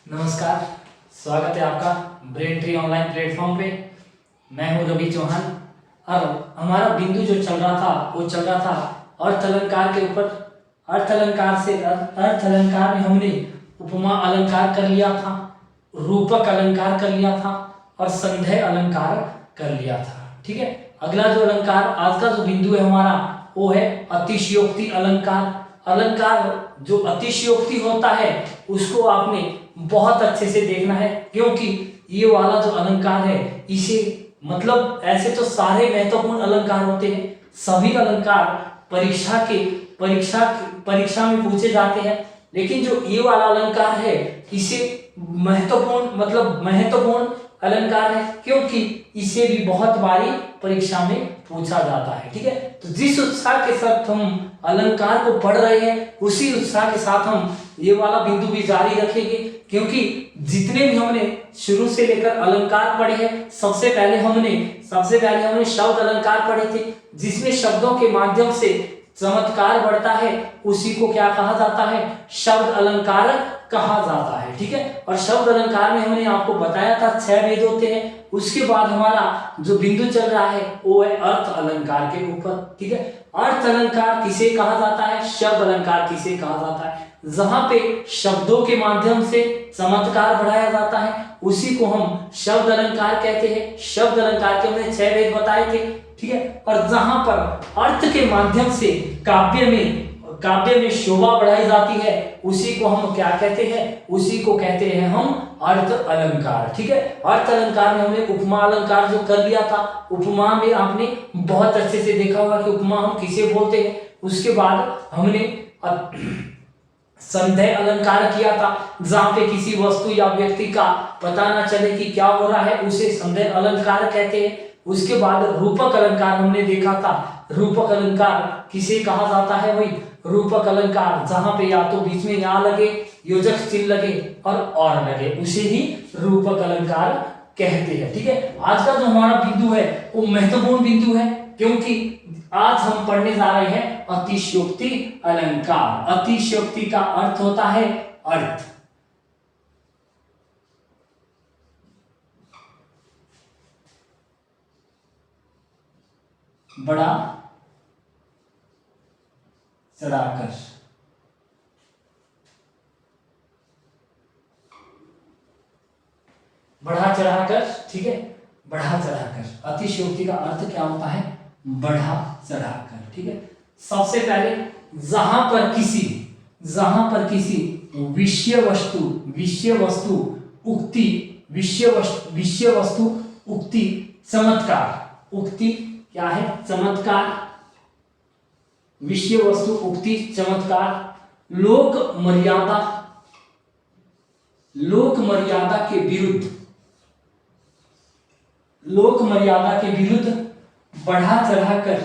नमस्कार, स्वागत है आपका ब्रेन ट्री ऑनलाइन प्लेटफॉर्म पे। मैं हूं रवि चौहान और हमारा बिंदु जो चल रहा था वो चल रहा था अर्थ अलंकार के ऊपर। अर्थ अलंकार में हमने उपमा अलंकार कर लिया था, रूपक अलंकार कर लिया था और संदेह अलंकार कर लिया था। ठीक है, अगला जो अलंकार, आज का जो बिंदु है हमारा वो है अतिशयोक्ति अलंकार। अलंकार जो अतिशयोक्ति होता है उसको आपने बहुत अच्छे से देखना है, क्योंकि ये वाला जो अलंकार है इसे मतलब ऐसे तो सारे महत्वपूर्ण अलंकार होते हैं, सभी अलंकार परीक्षा में पूछे जाते हैं, लेकिन जो ये वाला अलंकार है इसे महत्वपूर्ण अलंकार है, क्योंकि इसे भी बहुत बारी परीक्षा में पूछा जाता है। ठीक है, तो जिस उत्साह के साथ हम अलंकार को पढ़ रहे हैं उसी उत्साह के साथ हम ये वाला बिंदु भी जारी रखेंगे, क्योंकि जितने भी हमने शुरू से लेकर अलंकार पढ़े हैं, सबसे पहले हमने शब्द अलंकार पढ़े थे, जिसमें शब्दों के माध्यम से चमत्कार बढ़ता है, उसी को क्या कहा जाता है? शब्द अलंकार कहा जाता है। ठीक है, और शब्द अलंकार में हमने आपको बताया था 6 भेद होते हैं। उसके बाद हमारा जो बिंदु चल रहा है वो है अर्थ अलंकार के ऊपर। ठीक है, अर्थ अलंकार किसे कहा जाता है, शब्द अलंकार किसे कहा जाता है? जहां पे शब्दों के माध्यम से चमत्कार बढ़ाया जाता है उसी को हम शब्द अलंकार कहते हैं। शब्द अलंकार के हमने 6 भेद बताए थे। ठीक है, और जहां पर अर्थ के माध्यम से काव्य में शोभा बढ़ाई जाती है उसी को हम क्या कहते हैं? उसी को कहते हैं हम अर्थ अलंकार। ठीक है, अर्थ अलंकार में हमने उपमा अलंकार जो कर लिया था, उपमा में आपने बहुत अच्छे से देखा होगा कि उपमा हम किसे बोलते हैं। उसके बाद हमने संदेह अलंकार किया था, जहां पे किसी वस्तु या व्यक्ति का पता ना चले कि क्या हो रहा है, उसे संदेह अलंकार कहते हैं। उसके बाद रूपक अलंकार हमने देखा था। रूपक अलंकार किसे कहा जाता है? वही रूपक अलंकार जहां पे या तो बीच में या लगे, योजक चिन्ह लगे और लगे, उसे ही रूपक अलंकार कहते हैं। ठीक है, आज का जो हमारा बिंदु है वो महत्वपूर्ण बिंदु है, क्योंकि आज हम पढ़ने जा रहे हैं अतिशयोक्ति अलंकार। अतिशयोक्ति का अर्थ होता है अर्थ। बढ़ा चढ़ाकर, बढ़ा चढ़ाकर। ठीक है, बढ़ा चढ़ाकर। अतिशयोक्ति का अर्थ क्या होता है? बढ़ा चढ़ाकर। ठीक है, सबसे पहले जहां पर किसी विषय वस्तु उक्ति चमत्कार। उक्ति क्या है? चमत्कार। विषय वस्तु उक्ति चमत्कार लोक मर्यादा के विरुद्ध बढ़ा चढ़ाकर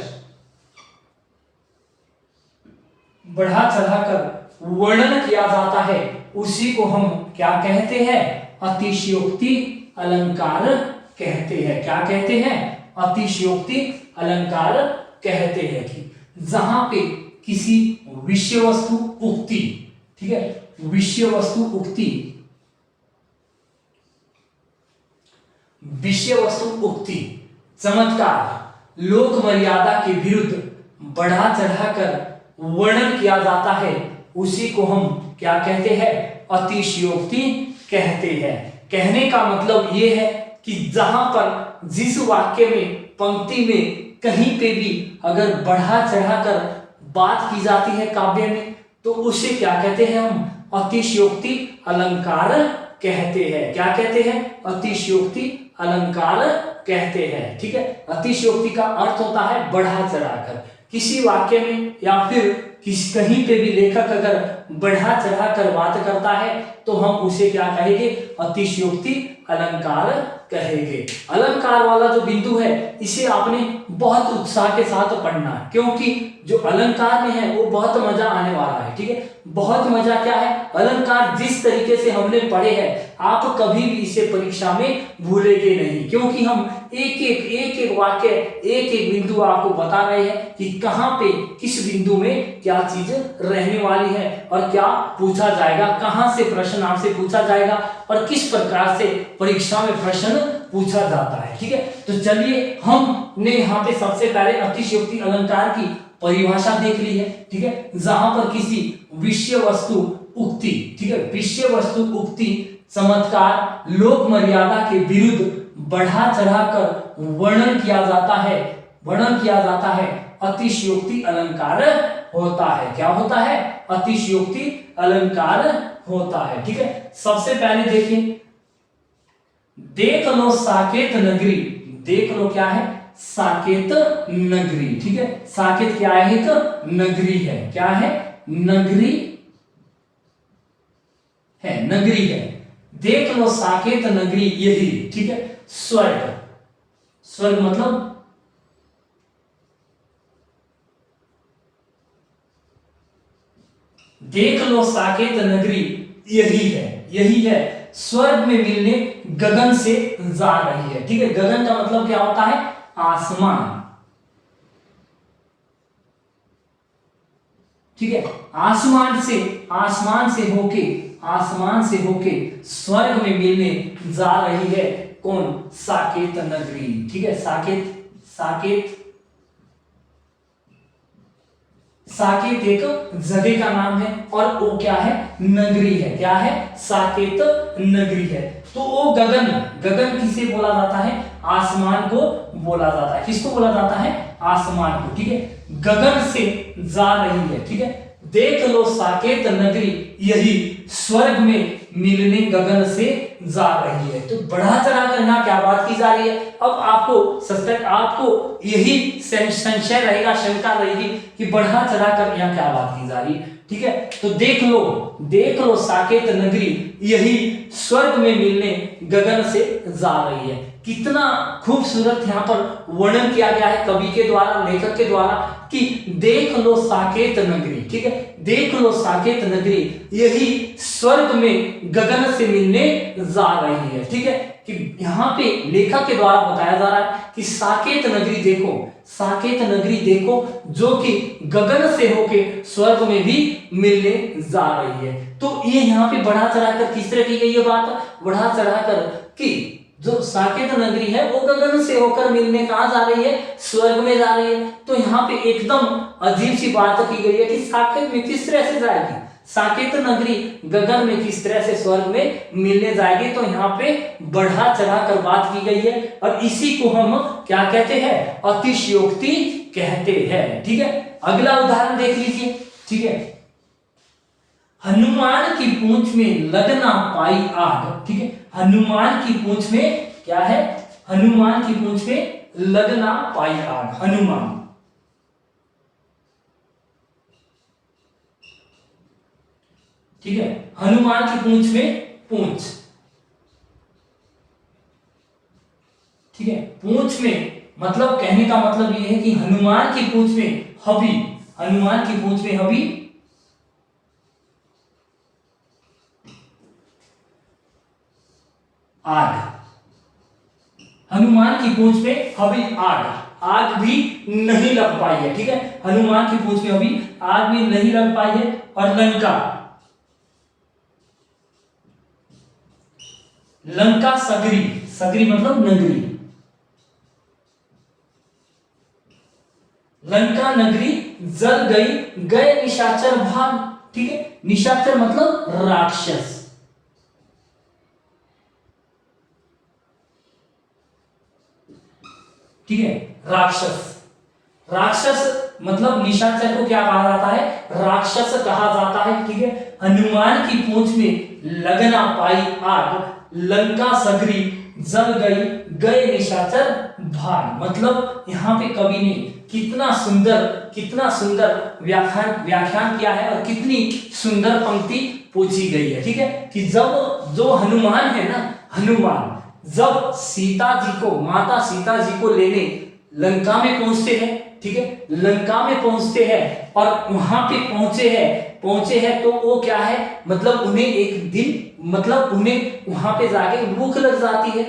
वर्णन किया जाता है, उसी को हम क्या कहते हैं? अतिशयोक्ति अलंकार कहते हैं। क्या कहते हैं? अतिशयोक्ति अलंकार कहते हैं कि जहां पे किसी विषय वस्तु उक्ति, ठीक है, विषय वस्तु उक्ति चमत्कार लोक मर्यादा के विरुद्ध बढ़ा चढ़ाकर वर्णन किया जाता है, उसी को हम क्या कहते हैं? अतिशयोक्ति कहते हैं। कहने का मतलब ये है कि जहां पर जिस वाक्य में, पंक्ति में कहीं पे भी अगर बढ़ा चढ़ाकर बात की जाती है काव्य में, तो उसे क्या कहते हैं? हम अतिशयोक्ति अलंकार कहते हैं। क्या कहते हैं? अतिशयोक्ति अलंकार कहते हैं। ठीक है, अतिशयोक्ति का अर्थ होता है बढ़ा चढ़ाकर। किसी वाक्य में या फिर कहीं पे भी लेखक अगर बढ़ा चढ़ाकर बात करता है तो हम उसे क्या कहेंगे? अतिशयोक्ति अलंकार कहेंगे। अलंकार वाला जो बिंदु है इसे आपने बहुत उत्साह के साथ पढ़ना है, क्योंकि जो अलंकार में है वो बहुत मजा आने वाला है। ठीक है, बहुत मजा क्या है? अलंकार जिस तरीके से हमने पढ़े हैं आप कभी भी इसे परीक्षा में भूलेंगे नहीं, क्योंकि हम एक एक वाक्य, एक एक बिंदु आपको बता रहे हैं कि कहाँ पे किस बिंदु में क्या चीज रहने वाली है और क्या पूछा जाएगा, कहाँ से प्रश्न आपसे पूछा जाएगा और किस प्रकार से परीक्षा में प्रश्न पूछा जाता है। ठीक है, तो चलिए हमने यहाँ पे सबसे पहले अतिशयोक्ति अलंकार की परिभाषा देख ली है। ठीक है, जहां पर किसी विषय वस्तु उक्ति, ठीक है, विषय वस्तु उक्ति चमत्कार लोक मर्यादा के विरुद्ध बढ़ा चढ़ाकर वर्णन किया जाता है, अतिशयोक्ति अलंकार होता है। क्या होता है? अतिशयोक्ति अलंकार होता है। ठीक है, सबसे पहले देखिए, देख लो साकेत नगरी, देख लो क्या है? साकेत नगरी। ठीक है, साकेत क्या है? एक नगरी है। क्या है? नगरी है, नगरी है। देख लो साकेत नगरी यही। ठीक है, स्वर्ग, स्वर्ग मतलब देख लो साकेत नगरी यही है, यही है, स्वर्ग में मिलने गगन से जा रही है। ठीक है, गगन का मतलब क्या होता है? आसमान। ठीक है, आसमान से होके स्वर्ग में मिलने जा रही है कौन? साकेत नगरी। ठीक है, साकेत एक जगह का नाम है और वो क्या है? नगरी है। क्या है? साकेत नगरी है। तो वो गगन किसे बोला जाता है? आसमान को बोला जाता है। किसको बोला जाता है? आसमान को। ठीक है, गगन से जा रही है। ठीक है, देख लो साकेत नगरी यही स्वर्ग में मिलने गगन से जा रही है। तो बढ़ा चढ़ाकर यहाँ क्या बात की जा रही है? अब आपको यही संशय रहेगा, शंका रहेगी कि बढ़ा चढ़ाकर यहाँ क्या बात की जा रही है। ठीक है, तो देख लो साकेत नगरी यही स्वर्ग में मिलने गगन से जा रही है। कितना खूबसूरत यहाँ पर वर्णन किया गया है कवि के द्वारा, लेखक के द्वारा, कि देख लो साकेत नगरी। ठीक है, देख लो साकेत नगरी यही स्वर्ग में गगन से मिलने जा रही है। ठीक है, कि यहाँ पे लेखक के द्वारा बताया जा रहा है कि साकेत नगरी देखो जो कि गगन से होके स्वर्ग में भी मिलने जा रही है। तो ये यहाँ पे बढ़ा चढ़ाकर किस तरह की गई है बात? बढ़ा चढ़ाकर कि जो साकेत नगरी है वो गगन से होकर मिलने कहाँ जा रही है? स्वर्ग में जा रही है। तो यहाँ पे एकदम अजीब सी बात की गई है कि साकेत में किस तरह से जाएगी? साकेत नगरी गगन में किस तरह से स्वर्ग में मिलने जाएगी? तो यहाँ पे बढ़ा चढ़ाकर बात की गई है और इसी को हम क्या कहते हैं? अतिशयोक्ति कहते हैं। ठीक है, अगला उदाहरण देख लीजिए। ठीक है, हनुमान की पूंछ में लगना पाई आग। ठीक है, हनुमान की पूंछ में क्या है? हनुमान की पूंछ में लगना पाई आग। हनुमान, ठीक है, हनुमान की पूंछ में पूंछ। ठीक है, पूंछ में मतलब कहने का मतलब यह है कि हनुमान की पूंछ में हवि, हनुमान की पूंछ में हवि आग, हनुमान की पूंछ में हवि आग, आग भी नहीं लग पाई है। ठीक है, हनुमान की पूंछ में हवि आग भी नहीं लग पाई है। और लंका सगरी, सगरी मतलब नगरी, लंका नगरी जल गई, गए निशाचर भाग। ठीक है, निशाचर मतलब राक्षस। ठीक है, राक्षस मतलब निशाचर को क्या कहा जाता है? राक्षस कहा जाता है। ठीक है, हनुमान की पूंछ में लगना पाई आग, लंका सगरी जल गई, गए निशाचर भाग। मतलब यहाँ पे कवि ने कितना सुंदर व्याख्यान किया है और कितनी सुंदर पंक्ति पूछी गई है। ठीक है, कि जब जो हनुमान है ना, हनुमान जब सीता जी को, माता सीता जी को लेने लंका में पहुंचते हैं, ठीक है, लंका में पहुंचते हैं और वहां पे पहुंचे हैं तो वो क्या है, मतलब उन्हें एक दिन, मतलब उन्हें वहां पे जाके भूख लग जाती है,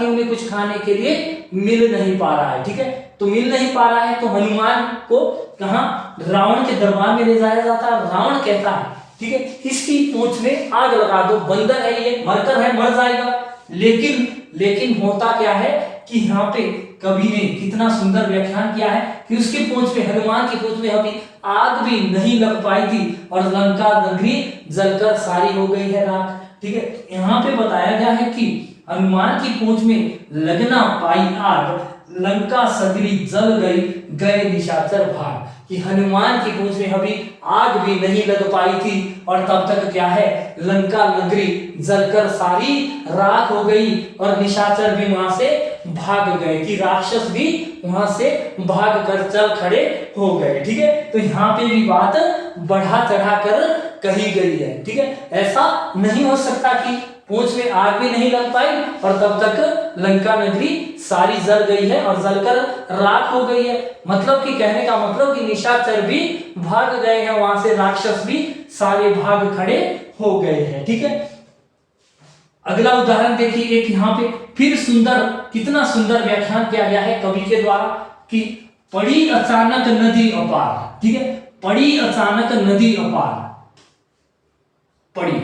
उन्हें कुछ खाने के लिए मिल नहीं पा रहा है, ठीक है, तो मिल नहीं पा रहा है तो हनुमान को कहां, रावण के दरबार में ले जाया जाता है। रावण कहता है, ठीक है, इसकी पूंछ में आग लगा दो, बंदर है ये, मरकर है, मर जाएगा। लेकिन होता क्या है कि यहाँ पे कवि ने कितना सुंदर व्याख्यान किया है कि उसके पूंछ में, हनुमान की पूंछ में अभी आग भी नहीं लग पाई थी और लंका नगरी जलकर सारी हो गई है राख, ठीक है। यहाँ पे बताया गया है कि हनुमान की पूंछ में लगना पाई आग, लंका सगरी जल गई, गए निशाचर भाग, कि हनुमान की पूंछ में अभी आग भी नहीं लग पाई थी और तब तक क्या है, लंका नगरी जलकर सारी राख हो गई और निशाचर भी वहां से भाग गए, कि राक्षस भी वहां से भाग कर चल खड़े हो गए, ठीक है। तो यहाँ पे भी बात बढ़ा चढ़ा कर कही गई है, ठीक है। ऐसा नहीं हो सकता कि पूंछ में आग भी नहीं लग पाई और तब तक लंका नगरी सारी जल गई है और जलकर राख हो गई है, मतलब कि कहने का मतलब कि निशाचर भी भाग गए हैं वहां से, राक्षस भी सारे भाग खड़े हो गए हैं, ठीक है। अगला उदाहरण देखिए, एक यहाँ पे फिर सुंदर, कितना सुंदर व्याख्यान किया गया है कवि के द्वारा कि पड़ी अचानक नदी अपार, ठीक है, पड़ी अचानक नदी अपार, पड़ी,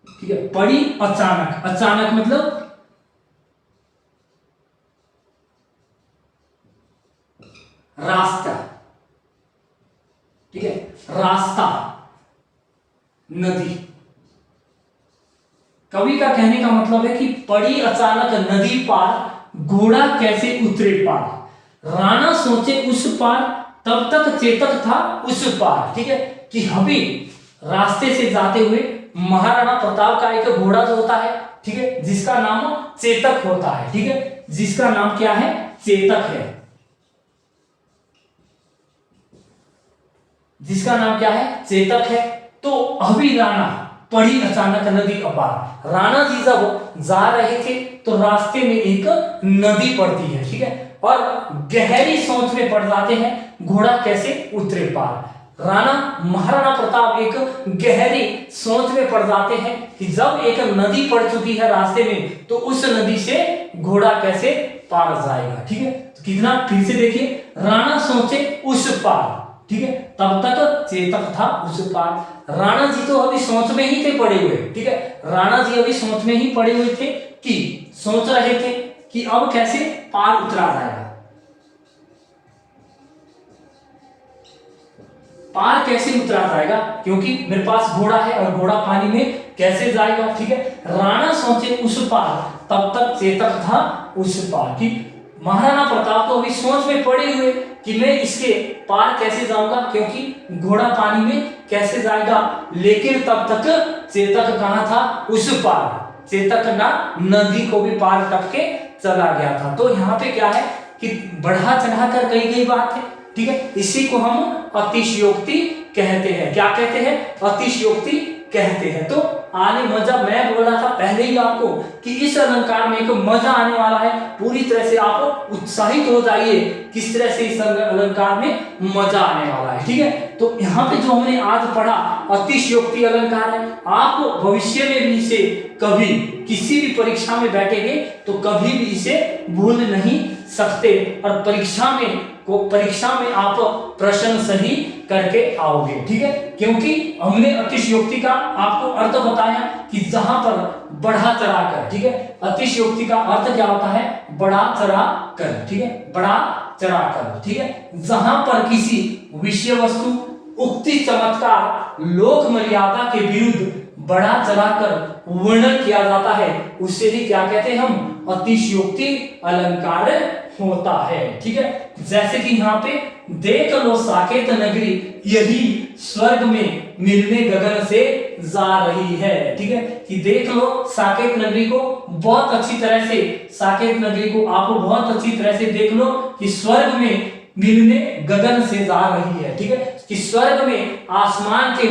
ठीक है, पड़ी अचानक, अचानक मतलब रास्ता, ठीक है, रास्ता, नदी। कवि का कहने का मतलब है कि पड़ी अचानक नदी पार, घोड़ा कैसे उतरे पार, राणा सोचे उस पार, तब तक चेतक था उस पार, ठीक है, कि अभी रास्ते से जाते हुए महाराणा प्रताप का एक घोड़ा जो होता है, ठीक है, जिसका नाम चेतक होता है, ठीक है, जिसका नाम क्या है, चेतक है, जिसका नाम क्या है, चेतक है। तो अभी राणा, पड़ी अचानक नदी अपार, राणा जी जब जा रहे थे तो रास्ते में एक नदी पड़ती है, ठीक है, और गहरी सोच में पड़ जाते हैं, घोड़ा कैसे उतरे पार। राणा महाराणा प्रताप एक गहरी सोच में पड़ जाते हैं कि जब एक नदी पड़ चुकी है रास्ते में तो उस नदी से घोड़ा कैसे पार जाएगा, ठीक है। तो कितना, फिर से देखिए, राणा सोचे उस पार, ठीक है, तब तक चेतक था उस पार। राणा जी तो अभी सोच में ही थे पड़े हुए, ठीक है, राणा जी अभी सोच में ही पड़े हुए थे कि सोच रहे थे कि अब कैसे पार उतरा जाएगा, पार कैसे उतरा जाएगा, क्योंकि मेरे पास घोड़ा है और घोड़ा पानी में कैसे जाएगा, ठीक है। राणा सोचे उस पार, तब तक चेतक था उस पार, कि महाराणा प्रताप तो अभी सोच में पड़े हुए कि मैं इसके पार कैसे जाऊंगा, क्योंकि घोड़ा पानी में कैसे जाएगा, लेकिन तब तक चेतक कहां था, उस पार, चेतक ना नदी को भी पार टपके चला गया था। तो यहाँ पे क्या है कि बढ़ा चढ़ाकर कही गई बात है, ठीक है, इसी को हम अतिशयोक्ति कहते हैं। क्या कहते हैं, अतिशयोक्ति कहते हैं। तो आने मजा, मैं बोल रहा था पहले ही आपको कि इस अलंकार में एक मजा आने वाला है, पूरी तरह से आप उत्साहित हो जाइए किस तरह से इस अलंकार में मजा आने वाला है, ठीक है। तो यहाँ पे जो हमने आज पढ़ा अतिशयोक्ति अलंकार है, आप भविष्य में भी इसे कभी किसी भी परीक्षा में बैठेंगे तो कभी भी इसे भूल नहीं सकते और परीक्षा में आप प्रश्न सही करके आओगे, ठीक है, क्योंकि हमने अतिशयोक्ति का आपको अर्थ बताया कि जहां पर बढ़ा चढ़ा कर, ठीक है, अतिशयोक्ति का अर्थ क्या होता है, बढ़ा चढ़ा कर, ठीक है, बढ़ा चढ़ा कर, ठीक है, जहां पर किसी विषय वस्तु, उक्ति, चमत्कार, लोक मर्यादा के विरुद्ध बढ़ा चढ़ाकर वर्णन किया जाता है, उससे ही क्या कहते हैं हम, अतिशयोक्ति अलंकार होता है, ठीक है। जैसे कि यहाँ पे देख लो साकेत नगरी, यही स्वर्ग में मिलने गगन से जा रही है, ठीक है, कि देख लो साकेत नगरी को बहुत अच्छी तरह से, साकेत नगरी को आप बहुत अच्छी तरह से देख लो कि स्वर्ग में मिलने गगन से जा रही है, ठीक है, कि स्वर्ग में आसमान के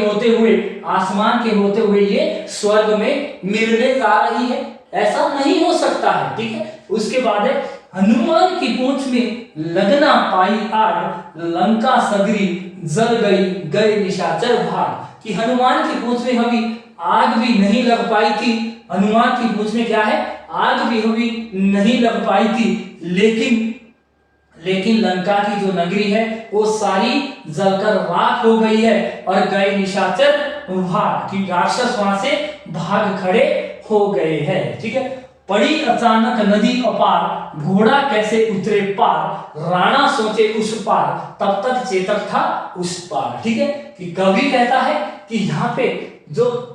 होते हुए ये स्वर्ग में मिलने जा रही है, ऐसा नहीं हो सकता है, ठीक है। उसके बाद है हनुमान की पूंछ में लगना पाई आग, लंका सगरी जल गई गए निशाचर भाग। कि हनुमान की पूंछ में अभी आग भी नहीं लग पाई थी, हनुमान की पूंछ में क्या है, आग भी अभी नहीं लग पाई थी, लेकिन लंका की जो नगरी है वो सारी जलकर राख हो गई है और गए निशाचर भाग, कि राक्षस वहां से भाग खड़े हो गए हैं। ठीक है, पड़ी अचानक नदी अपार, घोड़ा कैसे उतरे पार, राणा सोचे उस पार, तब तक चेतक था उस पार। ठीक है, कि कवि कहता है कि यहाँ पे जो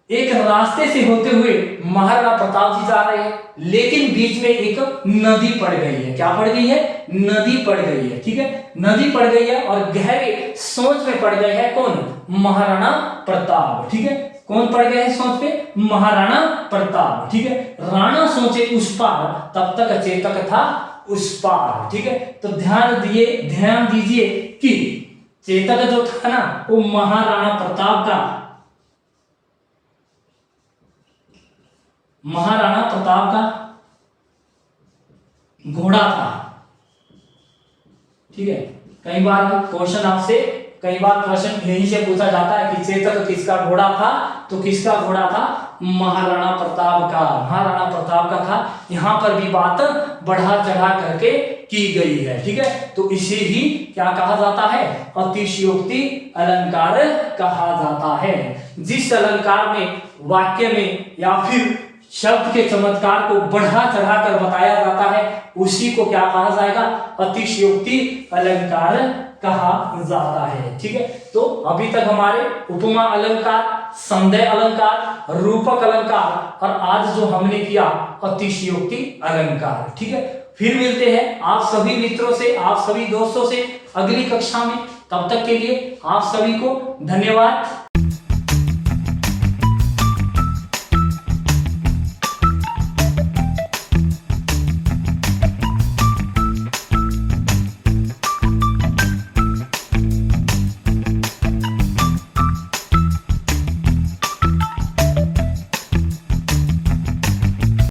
एक रास्ते से होते हुए महाराणा प्रताप जी जा रहे हैं, लेकिन बीच में एक नदी पड़ गई है। क्या पड़ गई है, नदी पड़ गई है। ठीक है, नदी पड़ गई है और गहरे सोच में पड़ गए हैं कौन, महाराणा प्रताप। ठीक है, कौन पड़ गए हैं सोच पे, महाराणा प्रताप। ठीक है, राणा सोचे उस पार, तब तक चेतक था उस पार। ठीक है, तो ध्यान दीजिए कि चेतक जो था ना वो महाराणा प्रताप का घोड़ा था। ठीक है, कई बार प्रश्न यही से पूछा जाता है कि चेतक किसका घोड़ा था, तो किसका घोड़ा था, महाराणा प्रताप का था। यहां पर भी बात बढ़ा चढ़ा करके की गई है। ठीक है, तो इसे ही क्या कहा जाता है, अतिशयोक्ति अलंकार कहा जाता है। जिस अलंकार में वाक्य में या फिर शब्द के चमत्कार को बढ़ा चढ़ा कर बताया जाता है उसी को क्या कहा जाएगा, अतिशयोक्ति अलंकार कहा जाता है। ठीक है, तो अभी तक हमारे उपमा अलंकार, संदेह अलंकार, रूपक अलंकार और आज जो हमने किया अतिशयोक्ति अलंकार। ठीक है, फिर मिलते हैं आप सभी मित्रों से, आप सभी दोस्तों से अगली कक्षा में। तब तक के लिए आप सभी को धन्यवाद।